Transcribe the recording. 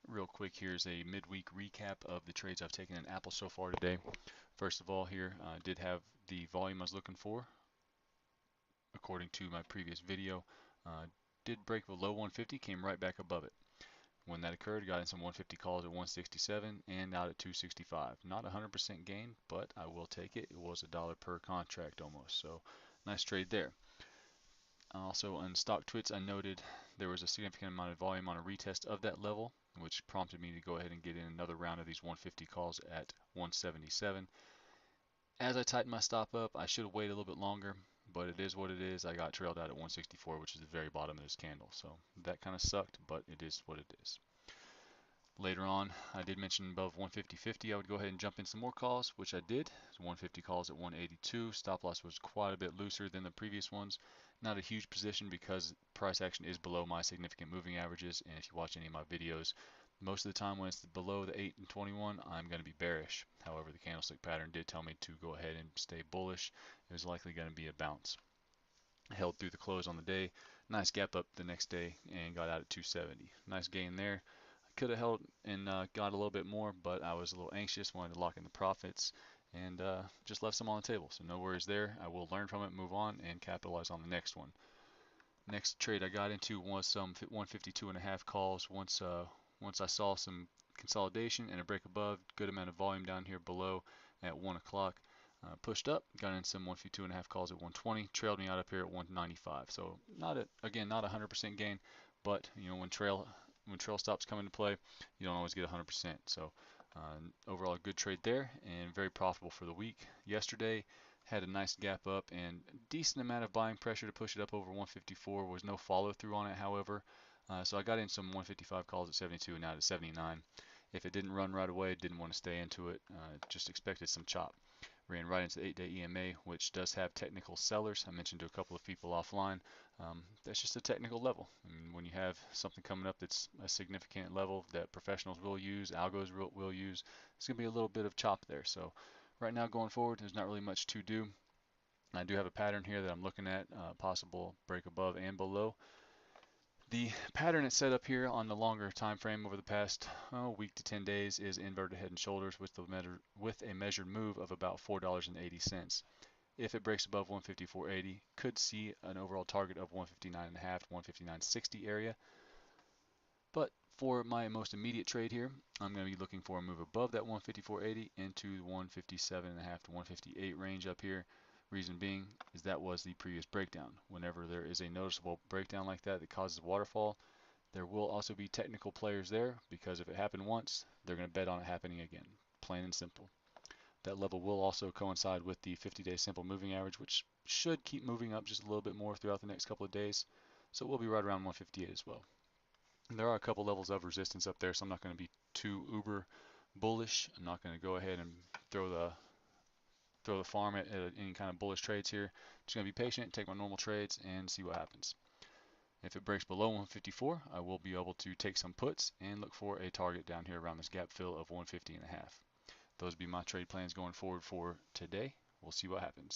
Real quick, here's a midweek recap of the trades I've taken in Aapl so far today. First of all, here I did have the volume I was looking for, according to my previous video. Did break below 150, came right back above it. When that occurred, got in some 150 calls at 167 and out at 265. Not 100% gain, but I will take it. It was $1 per contract almost, so nice trade there. Also on stock twits, I noted there was a significant amount of volume on a retest of that level, which prompted me to go ahead and get in another round of these 150 calls at 177. As I tightened my stop up, I should have waited a little bit longer, but it is what it is. I got trailed out at 164, which is the very bottom of this candle, so that kind of sucked, but it is what it is. Later on, I did mention above 150.50 I would go ahead and jump in some more calls, which I did. 150 calls at 182. Stop loss was quite a bit looser than the previous ones. Not a huge position because price action is below my significant moving averages, and if you watch any of my videos, most of the time when it's below the 8 and 21, I'm going to be bearish. However, the candlestick pattern did tell me to go ahead and stay bullish. It was likely going to be a bounce. I held through the close on the day. Nice gap up the next day and got out at 270. Nice gain there. Could have held and got a little bit more, but I was a little anxious, wanted to lock in the profits, and just left some on the table. So no worries there. I will learn from it, move on, and capitalize on the next one. Next trade I got into was some 152.5 calls. Once I saw some consolidation and a break above, good amount of volume down here below at 1 o'clock. Pushed up, got in some 152.5 calls at 120, trailed me out up here at 195. So again, not 100% gain, but when trail stops come into play, you don't always get 100%. So overall, a good trade there and very profitable for the week. Yesterday had a nice gap up and decent amount of buying pressure to push it up over 154. Was no follow through on it, however. So I got in some 155 calls at 72 and now at 79. If it didn't run right away, didn't want to stay into it. Just expected some chop. Ran right into the 8-day EMA, which does have technical sellers. I mentioned to a couple of people offline. That's just a technical level. I mean, when you have something coming up that's a significant level that professionals will use, algos will use, it's going to be a little bit of chop there. So right now going forward, there's not really much to do. I do have a pattern here that I'm looking at, possible break above and below. The pattern it's set up here on the longer time frame over the past week to 10 days is inverted head and shoulders with a measured move of about $4.80. If it breaks above 154.80, could see an overall target of 159.5 to 159.60 area. But for my most immediate trade here, I'm going to be looking for a move above that 154.80 into 157.5 to 158 range up here. Reason being is that was the previous breakdown. Whenever there is a noticeable breakdown like that that causes a waterfall, there will also be technical players there because if it happened once, they're going to bet on it happening again. Plain and simple. That level will also coincide with the 50-day simple moving average, which should keep moving up just a little bit more throughout the next couple of days. So we'll be right around 158 as well. And there are a couple levels of resistance up there, so I'm not going to be too uber bullish. I'm not going to go ahead and throw the farm at any kind of bullish trades here. Just going to be patient, take my normal trades, and see what happens. If it breaks below 154, I will be able to take some puts and look for a target down here around this gap fill of 150.5. Those would be my trade plans going forward for today. We'll see what happens.